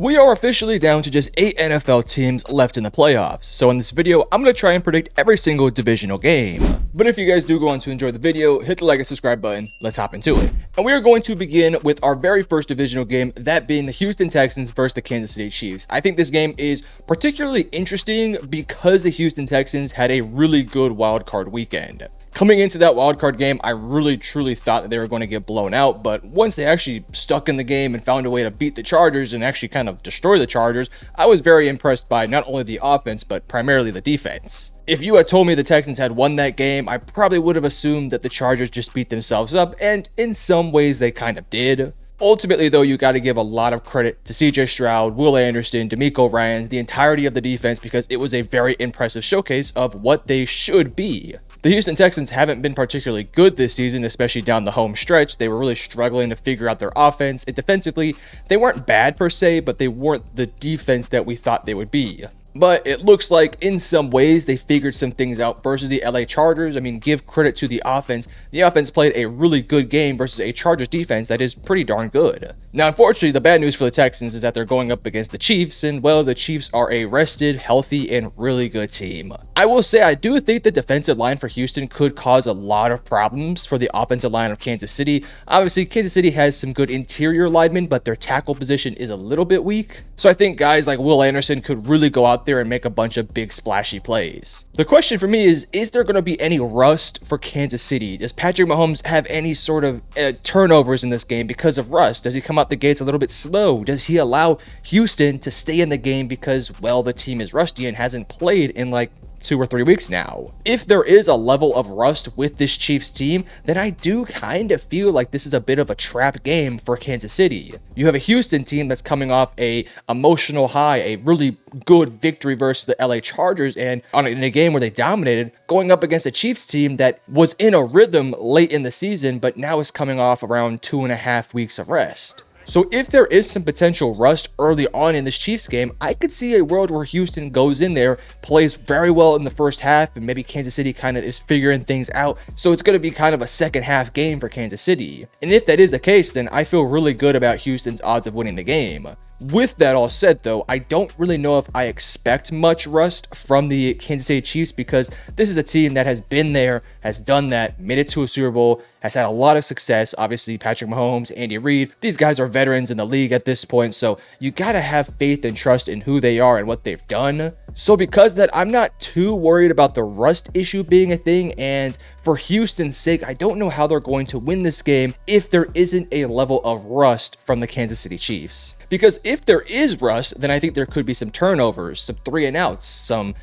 We are officially down to just 8 NFL teams left in the playoffs, so in this video, I'm going to try and predict every single divisional game. But if you guys do go on to enjoy the video, hit the like and subscribe button, let's hop into it. And we are going to begin with our very first divisional game, that being the Houston Texans versus the Kansas City Chiefs. I think this game is particularly interesting because the Houston Texans had a really good wild card weekend. Coming into that wildcard game, I really truly thought that they were going to get blown out, but once they actually stuck in the game and found a way to beat the Chargers and actually kind of destroy the Chargers, I was very impressed by not only the offense, but primarily the defense. If you had told me the Texans had won that game, I probably would have assumed that the Chargers just beat themselves up, and in some ways they kind of did. Ultimately, though, you got to give a lot of credit to CJ Stroud, Will Anderson, D'Amico Ryans, the entirety of the defense, because it was a very impressive showcase of what they should be. The Houston Texans haven't been particularly good this season, especially down the home stretch. They were really struggling to figure out their offense. And defensively, they weren't bad per se, but they weren't the defense that we thought they would be. But it looks like in some ways they figured some things out versus the LA Chargers. I mean, give credit to the offense. The offense played a really good game versus a Chargers defense that is pretty darn good. Now, unfortunately, the bad news for the Texans is that they're going up against the Chiefs, and well, the Chiefs are a rested, healthy, and really good team. I will say I do think the defensive line for Houston could cause a lot of problems for the offensive line of Kansas City. Obviously, Kansas City has some good interior linemen, but their tackle position is a little bit weak. So I think guys like Will Anderson could really go out there and make a bunch of big splashy plays. The question for me is there going to be any rust for Kansas City? Does Patrick Mahomes have any sort of turnovers in this game because of rust? Does he come out the gates a little bit slow? Does he allow Houston to stay in the game because, well, the team is rusty and hasn't played in like 2 or 3 weeks now? If there is a level of rust with this Chiefs team, then I do kind of feel like this is a bit of a trap game for Kansas City. You have a Houston team that's coming off a emotional high, a really good victory versus the LA Chargers, and in a game where they dominated, going up against a Chiefs team that was in a rhythm late in the season, but now is coming off around 2.5 weeks of rest. So if there is some potential rust early on in this Chiefs game, I could see a world where Houston goes in there, plays very well in the first half, and maybe Kansas City kind of is figuring things out. So it's going to be kind of a second half game for Kansas City. And if that is the case, then I feel really good about Houston's odds of winning the game. With that all said, though, I don't really know if I expect much rust from the Kansas City Chiefs because this is a team that has been there, has done that, made it to a Super Bowl, has had a lot of success. Obviously, Patrick Mahomes, Andy Reid, these guys are veterans in the league at this point, so you got to have faith and trust in who they are and what they've done. So because of that, I'm not too worried about the rust issue being a thing, and for Houston's sake, I don't know how they're going to win this game if there isn't a level of rust from the Kansas City Chiefs. Because if there is rust, then I think there could be some turnovers, some 3-and-outs, some,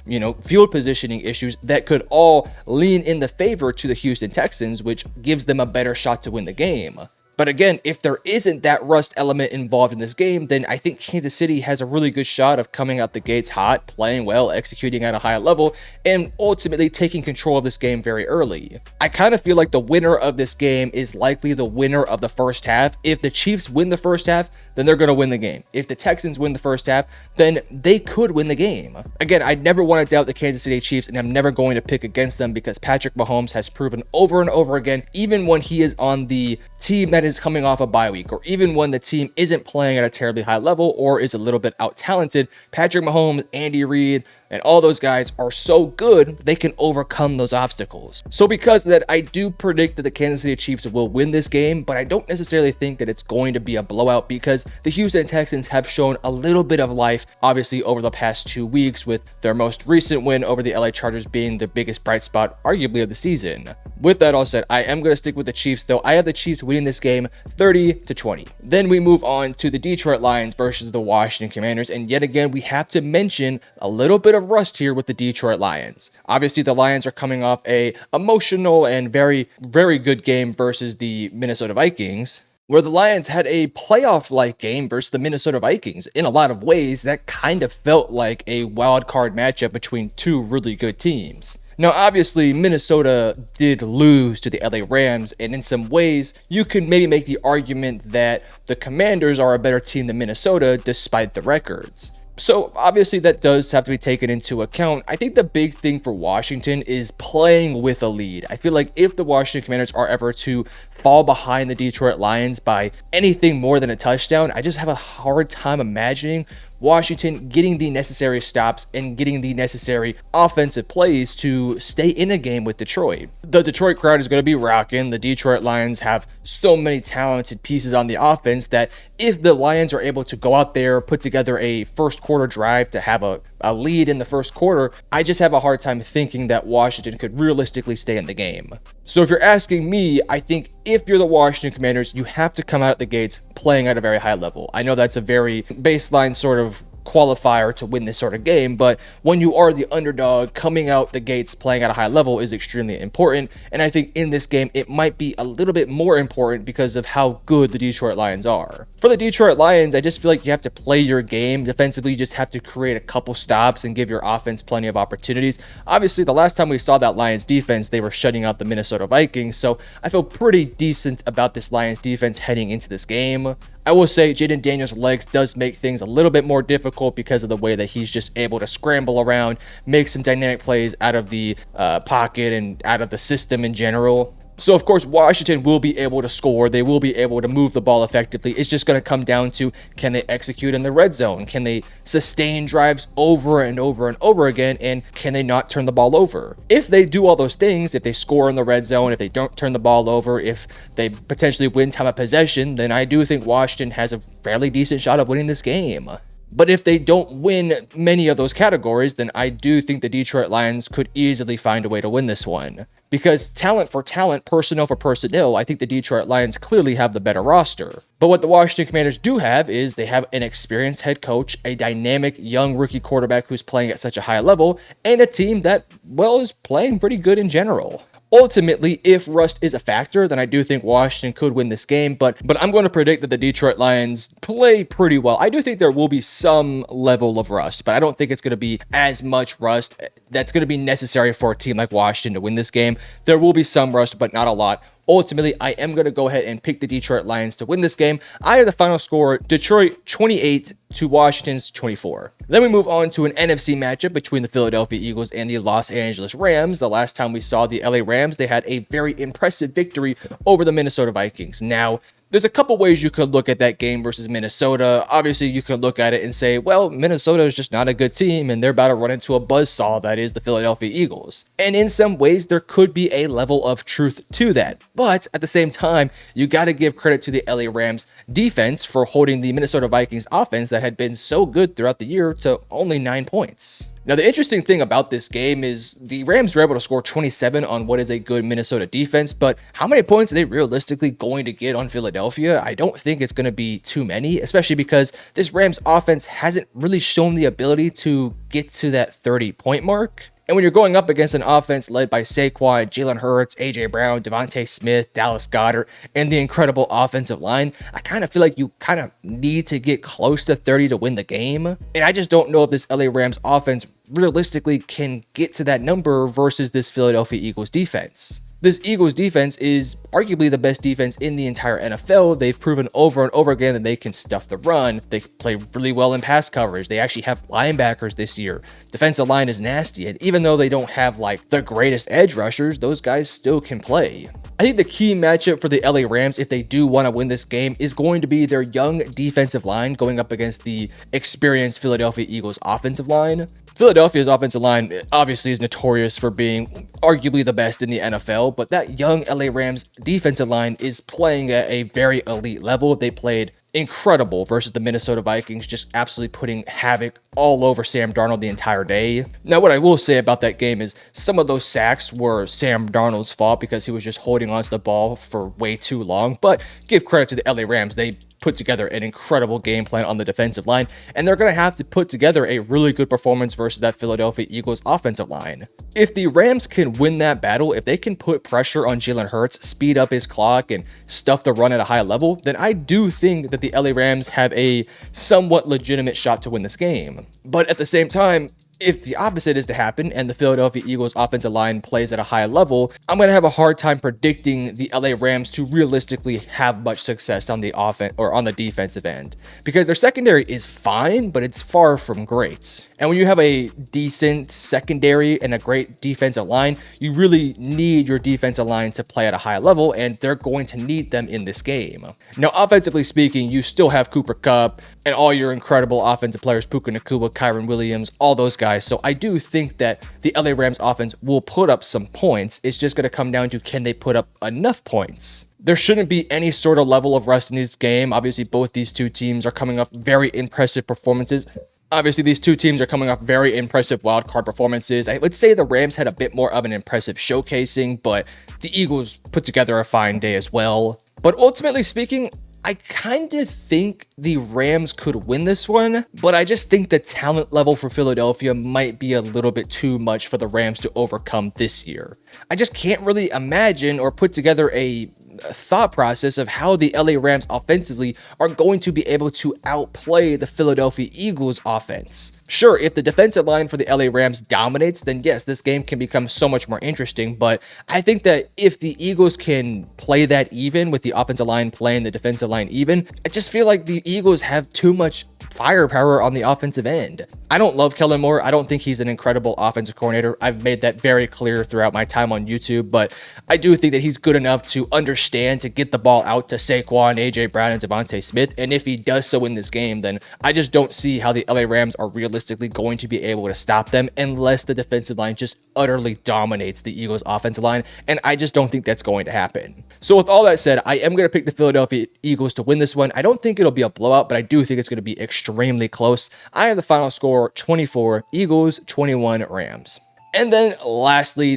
field positioning issues that could all lean in the favor to the Houston Texans, which gives them a better shot to win the game. But again, if there isn't that rust element involved in this game, then I think Kansas City has a really good shot of coming out the gates hot, playing well, executing at a high level, and ultimately taking control of this game very early. I kind of feel like the winner of this game is likely the winner of the first half. If the Chiefs win the first half, then they're going to win the game. If the Texans win the first half, then they could win the game. Again, I never want to doubt the Kansas City Chiefs, and I'm never going to pick against them because Patrick Mahomes has proven over and over again, even when he is on the team that is coming off a bye week, or even when the team isn't playing at a terribly high level or is a little bit out-talented, Patrick Mahomes, Andy Reid, and all those guys are so good, they can overcome those obstacles. So because of that, I do predict that the Kansas City Chiefs will win this game, but I don't necessarily think that it's going to be a blowout because the Houston Texans have shown a little bit of life, obviously, over the past 2 weeks, with their most recent win over the LA Chargers being the biggest bright spot, arguably, of the season. With that all said, I am going to stick with the Chiefs, though. I have the Chiefs winning this game 30-20. Then we move on to the Detroit Lions versus the Washington Commanders, and yet again, we have to mention a little bit of rust here with the Detroit Lions. Obviously, the Lions are coming off a emotional and very, very good game versus the Minnesota Vikings, where the Lions had a playoff-like game versus the Minnesota Vikings. In a lot of ways, that kind of felt like a wild card matchup between two really good teams. Now, obviously, Minnesota did lose to the LA Rams, and in some ways, you could maybe make the argument that the Commanders are a better team than Minnesota despite the records. So obviously that does have to be taken into account. I think the big thing for Washington is playing with a lead. I feel like if the Washington Commanders are ever to fall behind the Detroit Lions by anything more than a touchdown, I just have a hard time imagining Washington getting the necessary stops and getting the necessary offensive plays to stay in a game with Detroit. The Detroit crowd is going to be rocking. The Detroit Lions have so many talented pieces on the offense that if the Lions are able to go out there, put together a first quarter drive to have a lead in the first quarter, I just have a hard time thinking that Washington could realistically stay in the game. So if you're asking me, I think if you're the Washington Commanders, you have to come out of the gates playing at a very high level. I know that's a very baseline sort of qualifier to win this sort of game, but when you are the underdog, coming out the gates playing at a high level is extremely important, and I think in this game it might be a little bit more important because of how good the Detroit Lions are. For the Detroit Lions, I just feel like you have to play your game. Defensively, you just have to create a couple stops and give your offense plenty of opportunities. Obviously, the last time we saw that Lions defense, they were shutting out the Minnesota Vikings, so I feel pretty decent about this Lions defense heading into this game. I will say Jaden Daniels' legs does make things a little bit more difficult because of the way that he's just able to scramble around, make some dynamic plays out of the pocket and out of the system in general. So, of course, Washington will be able to score. They will be able to move the ball effectively. It's just going to come down to, can they execute in the red zone? Can they sustain drives over and over and over again? And can they not turn the ball over? If they do all those things, if they score in the red zone, if they don't turn the ball over, if they potentially win time of possession, then I do think Washington has a fairly decent shot of winning this game. But if they don't win many of those categories, then I do think the Detroit Lions could easily find a way to win this one. Because talent for talent, personnel for personnel, I think the Detroit Lions clearly have the better roster. But what the Washington Commanders do have is they have an experienced head coach, a dynamic young rookie quarterback who's playing at such a high level, and a team that, well, is playing pretty good in general. Ultimately, if rust is a factor, then I do think Washington could win this game, but I'm going to predict that the Detroit Lions play pretty well. I do think there will be some level of rust, but I don't think it's going to be as much rust that's going to be necessary for a team like Washington to win this game. There will be some rust, but not a lot. Ultimately, I am going to go ahead and pick the Detroit Lions to win this game. I have the final score, Detroit 28 to Washington's 24. Then we move on to an NFC matchup between the Philadelphia Eagles and the Los Angeles Rams. The last time we saw the LA Rams, they had a very impressive victory over the Minnesota Vikings. Now, there's a couple ways you could look at that game versus Minnesota. Obviously, you could look at it and say, well, Minnesota is just not a good team, and they're about to run into a buzzsaw that is the Philadelphia Eagles. And in some ways, there could be a level of truth to that. But at the same time, you got to give credit to the LA Rams defense for holding the Minnesota Vikings offense that had been so good throughout the year to only 9 points. Now, the interesting thing about this game is the Rams were able to score 27 on what is a good Minnesota defense, but how many points are they realistically going to get on Philadelphia? I don't think it's going to be too many, especially because this Rams offense hasn't really shown the ability to get to that 30-point mark. And when you're going up against an offense led by Saquon, Jalen Hurts, A.J. Brown, Devontae Smith, Dallas Goedert, and the incredible offensive line, I kind of feel like you kind of need to get close to 30 to win the game. And I just don't know if this LA Rams offense realistically can get to that number versus this Philadelphia Eagles defense. This Eagles defense is arguably the best defense in the entire NFL. They've proven over and over again that they can stuff the run. They play really well in pass coverage. They actually have linebackers this year. Defensive line is nasty. And even though they don't have like the greatest edge rushers, those guys still can play. I think the key matchup for the LA Rams, if they do want to win this game, is going to be their young defensive line going up against the experienced Philadelphia Eagles offensive line. Philadelphia's offensive line obviously is notorious for being arguably the best in the NFL, but that young LA Rams defensive line is playing at a very elite level. They played incredible versus the Minnesota Vikings, just absolutely putting havoc all over Sam Darnold the entire day. Now, what I will say about that game is some of those sacks were Sam Darnold's fault because he was just holding onto the ball for way too long, but give credit to the LA Rams. They put together an incredible game plan on the defensive line, and they're going to have to put together a really good performance versus that Philadelphia Eagles offensive line. If the Rams can win that battle, if they can put pressure on Jalen Hurts, speed up his clock, and stuff the run at a high level, then I do think that the LA Rams have a somewhat legitimate shot to win this game. But at the same time, If the opposite is to happen and the Philadelphia Eagles offensive line plays at a high level, I'm going to have a hard time predicting the LA Rams to realistically have much success on the offense or on the defensive end, because their secondary is fine, but it's far from great. And when you have a decent secondary and a great defensive line, you really need your defensive line to play at a high level, and they're going to need them in this game. Now, offensively speaking, you still have Cooper Kupp and all your incredible offensive players, Puka Nacua, Kyron Williams, all those guys. So I do think that the LA Rams offense will put up some points. It's just going to come down to, can they put up enough points? There shouldn't be any sort of level of rust in this game. Obviously, both these two teams are coming off very impressive performances. Obviously, these two teams are coming off very impressive wildcard performances. I would say the Rams had a bit more of an impressive showcasing, but the Eagles put together a fine day as well. But ultimately speaking, I kind of think the Rams could win this one, but I just think the talent level for Philadelphia might be a little bit too much for the Rams to overcome this year. I just can't really imagine or put together a thought process of how the LA Rams offensively are going to be able to outplay the Philadelphia Eagles offense. Sure, if the defensive line for the LA Rams dominates, then yes, this game can become so much more interesting, but I think that if the Eagles can play that even with the offensive line playing the defensive line even, I just feel like the Eagles have too much firepower on the offensive end. I don't love Kellen Moore. I don't think he's an incredible offensive coordinator. I've made that very clear throughout my time on YouTube, but I do think that he's good enough to understand to get the ball out to Saquon, AJ Brown, and Devontae Smith. And if he does so in this game, then I just don't see how the LA Rams are realistically going to be able to stop them unless the defensive line just utterly dominates the Eagles offensive line. And I just don't think that's going to happen. So with all that said, I am going to pick the Philadelphia Eagles to win this one. I don't think it'll be a blowout, but I do think it's going to be extremely close. I have the final score 24 Eagles, 21 Rams. And then lastly,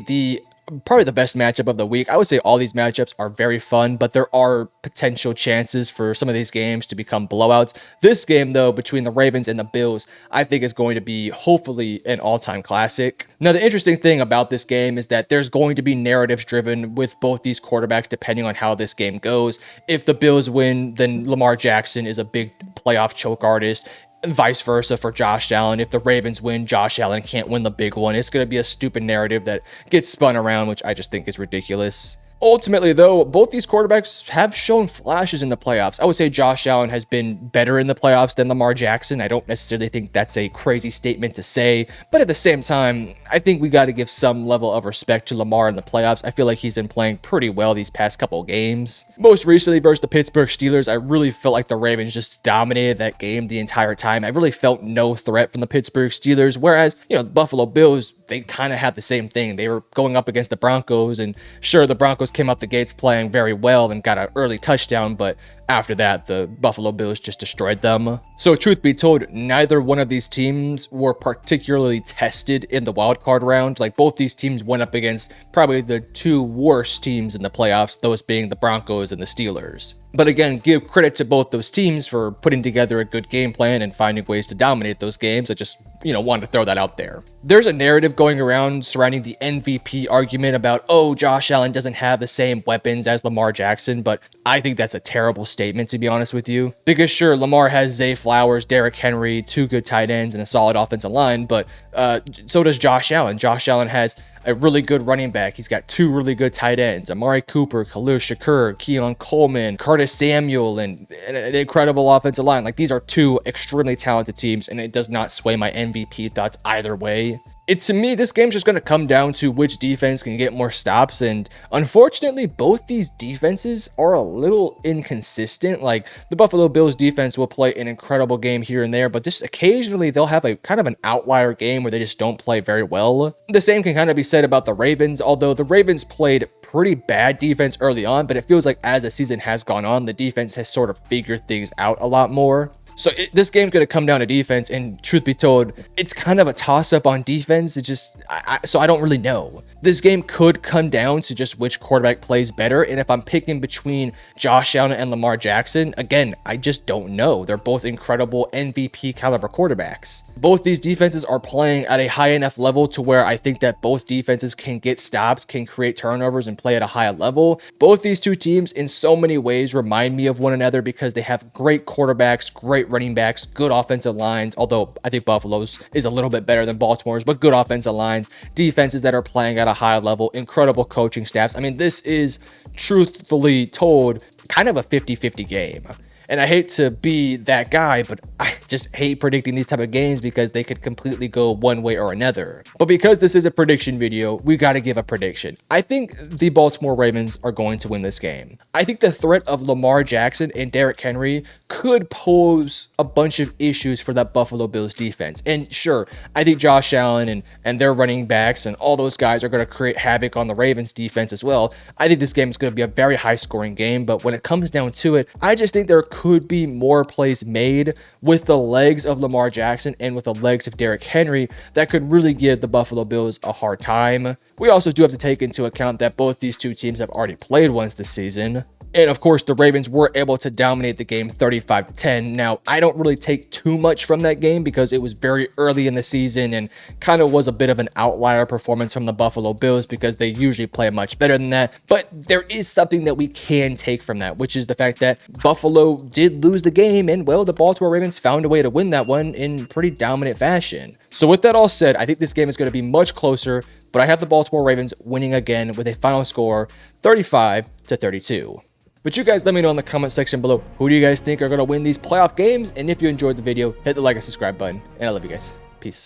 probably the best matchup of the week. I would say all these matchups are very fun, but there are potential chances for some of these games to become blowouts. This game, though, between the Ravens and the Bills, I think is going to be hopefully an all-time classic. Now, the interesting thing about this game is that there's going to be narratives driven with both these quarterbacks depending on how this game goes. If the Bills win, then Lamar Jackson is a big playoff choke artist. Vice versa for Josh Allen. If the Ravens win, Josh Allen can't win the big one. It's going to be a stupid narrative that gets spun around, which I just think is ridiculous. Ultimately, though, both these quarterbacks have shown flashes in the playoffs. I would say Josh Allen has been better in the playoffs than Lamar Jackson. I don't necessarily think that's a crazy statement to say, but at the same time, I think we got to give some level of respect to Lamar in the playoffs. I feel like he's been playing pretty well these past couple of games. Most recently versus the Pittsburgh Steelers, I really felt like the Ravens just dominated that game the entire time. I really felt no threat from the Pittsburgh Steelers, whereas, the Buffalo Bills, they kind of had the same thing. They were going up against the Broncos, and sure, the Broncos came out the gates playing very well and got an early touchdown, but after that, the Buffalo Bills just destroyed them. So truth be told, neither one of these teams were particularly tested in the wildcard round. Like, both these teams went up against probably the two worst teams in the playoffs, those being the Broncos and the Steelers. But again, give credit to both those teams for putting together a good game plan and finding ways to dominate those games. I just, wanted to throw that out there. There's a narrative going around surrounding the MVP argument about, oh, Josh Allen doesn't have the same weapons as Lamar Jackson, but I think that's a terrible statement, to be honest with you. Because sure, Lamar has Zay Flowers, Derrick Henry, two good tight ends, and a solid offensive line, but so does Josh Allen. Josh Allen has a really good running back. He's got two really good tight ends, Amari Cooper, Khalil Shakur, Keon Coleman, Curtis Samuel, and an incredible offensive line. Like, these are two extremely talented teams, and it does not sway my MVP thoughts either way. To me, this game's just going to come down to which defense can get more stops, and unfortunately, both these defenses are a little inconsistent. Like, the Buffalo Bills defense will play an incredible game here and there, but just occasionally they'll have a kind of an outlier game where they just don't play very well. The same can kind of be said about the Ravens, although the Ravens played pretty bad defense early on, but it feels like as the season has gone on, the defense has sort of figured things out a lot more. So this game's going to come down to defense, and truth be told, it's kind of a toss-up on defense. So I don't really know. This game could come down to just which quarterback plays better, and if I'm picking between Josh Allen and Lamar Jackson, again, I just don't know. They're both incredible MVP caliber quarterbacks. Both these defenses are playing at a high enough level to where I think that both defenses can get stops, can create turnovers, and play at a high level. Both these two teams, in so many ways, remind me of one another because they have great quarterbacks, great great running backs, good offensive lines, although I think Buffalo's is a little bit better than Baltimore's, but good offensive lines, defenses that are playing at a high level, incredible coaching staffs. I mean, this is, truthfully told, kind of a 50-50 game. And I hate to be that guy, but I just hate predicting these type of games because they could completely go one way or another. But because this is a prediction video, we got to give a prediction. I think the Baltimore Ravens are going to win this game. I think the threat of Lamar Jackson and Derrick Henry could pose a bunch of issues for that Buffalo Bills defense. And sure, I think Josh Allen and their running backs and all those guys are going to create havoc on the Ravens defense as well. I think this game is going to be a very high scoring game, but when it comes down to it, I just think there could be more plays made with the legs of Lamar Jackson and with the legs of Derrick Henry that could really give the Buffalo Bills a hard time. We also do have to take into account that both these two teams have already played once this season. And of course, the Ravens were able to dominate the game 35-10. Now, I don't really take too much from that game because it was very early in the season and kind of was a bit of an outlier performance from the Buffalo Bills because they usually play much better than that. But there is something that we can take from that, which is the fact that Buffalo did lose the game and, well, the Baltimore Ravens found a way to win that one in pretty dominant fashion. So with that all said, I think this game is going to be much closer, but I have the Baltimore Ravens winning again with a final score 35-32. But you guys let me know in the comment section below, who do you guys think are going to win these playoff games? And if you enjoyed the video, hit the like and subscribe button. And I love you guys. Peace.